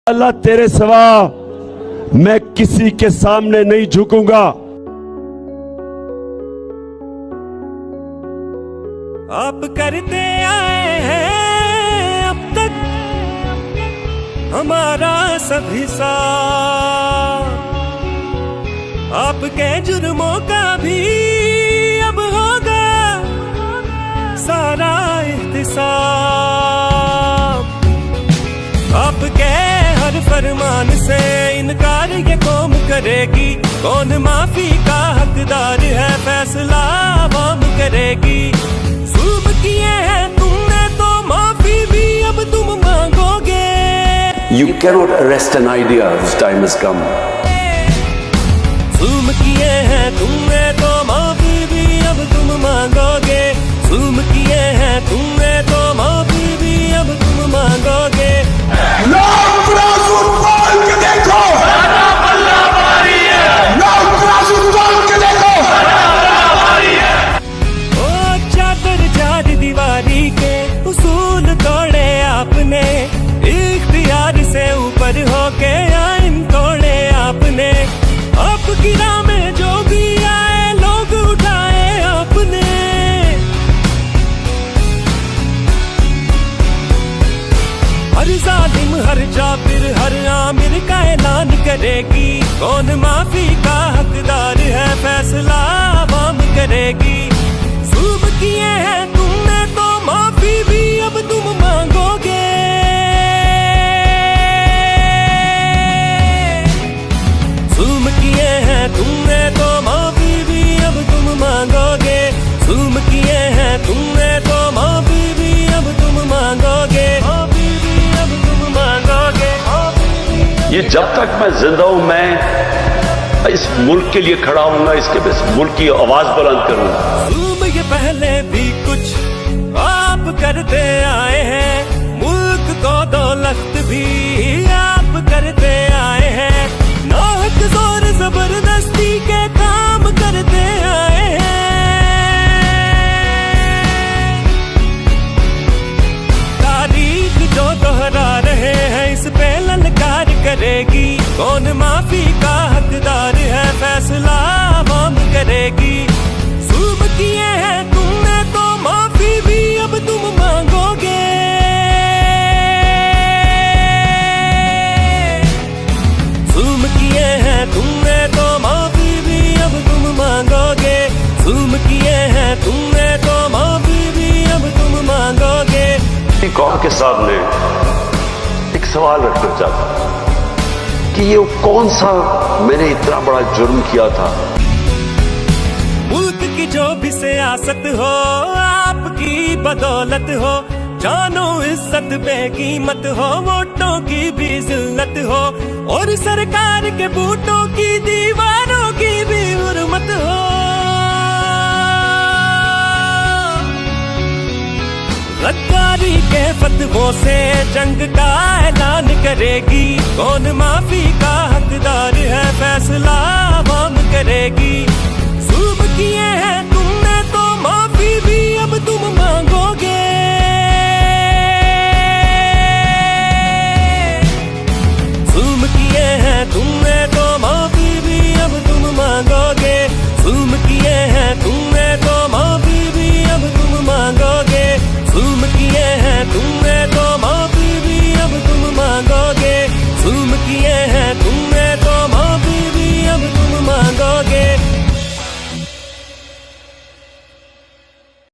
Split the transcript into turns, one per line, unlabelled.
अल्लाह तेरे सिवा मैं किसी के सामने नहीं झुकूंगा।
आप करते आए हैं अब तक हमारा सभी साथ, आपके जुर्मों का भी अब होगा सारा एहतिसाब। आपके हर फरमान से इनकार ये कौम करेगी, कौन माफी का हकदार है फैसला आवाम करेगी। जुल्म किए हैं तुमने तो माफी भी अब तुम मांगोगे।
You cannot arrest an idea whose time has come.
जुल्म किए हैं तुमने तो माफी भी अब तुम मांगोगे। जुल्म किए हैं तुमने तो माफी भी अब तुम मांगोगे। दीवारी के उसूल तोड़े आपने, इख्तियार से ऊपर होके आइन तोड़े आपने। आपकी राह में जो भी आए लोग उठाए आपने। हर जालिम हर जाबिर हर आमिर का ऐलान करेगी, कौन माफी का हकदार है फैसला आवाम करेगी। जुल्म किए हैं तुमने तो माफी भी अब तुम मांगोगे। जुल्म किए हैं तुमने तो माफी भी अब तुम मांगोगे। जुल्म किए हैं तुमने तो माफी भी अब तुम मांगोगे। माफी भी अब तुम मांगोगे।
ये जब तक मैं जिंदा हूं मैं इस मुल्क के लिए खड़ा हूंगा, इसके मुल्क की आवाज बुलंद करूंगा।
जुल्म ये पहले भी कुछ आप करते आए हैं, मुल्क को दौलत भी आप करते आए हैं। नाहक जोर जबरदस्ती के काम करते आए हैं। तारीख जो दोहरा रहे हैं इस पे ललकार करेगी, कौन माफी का हकदार है फैसला आवाम करेगी। जुल्म किए हैं तुमने तो माफी भी अब तुम मांगोगे। जुल्म किए हैं तुमने तो माफी भी अब तुम मांगोगे। जुल्म किए हैं तुमने तो माफी भी अब तुम मांगोगे।
कौम के सामने एक सवाल रखना चाहता हूं कि ये कौन सा मैंने इतना बड़ा जुर्म किया था।
मुल्क की जो भी सियासत हो आपकी बदौलत हो, जानो इज्जत बेकीमत हो, वोटों की भी जिल्लत हो, और सरकार के बूटों की दीवारों की भी हुर्मत हो। गद्दारी के फतवों से जंग का ऐलान करेगी, कौन माफी का हकदार है फैसला आवाम करेगी। जुल्म किए हैं तुमने तो माफी भी अब तुम मांगोगे। जुल्म किए हैं तुमने तो माफी भी अब तुम मांगोगे। जुल्म किए हैं तुमने तो माफी भी अब तुम मांगोगे। जुल्म किए हैं तुमने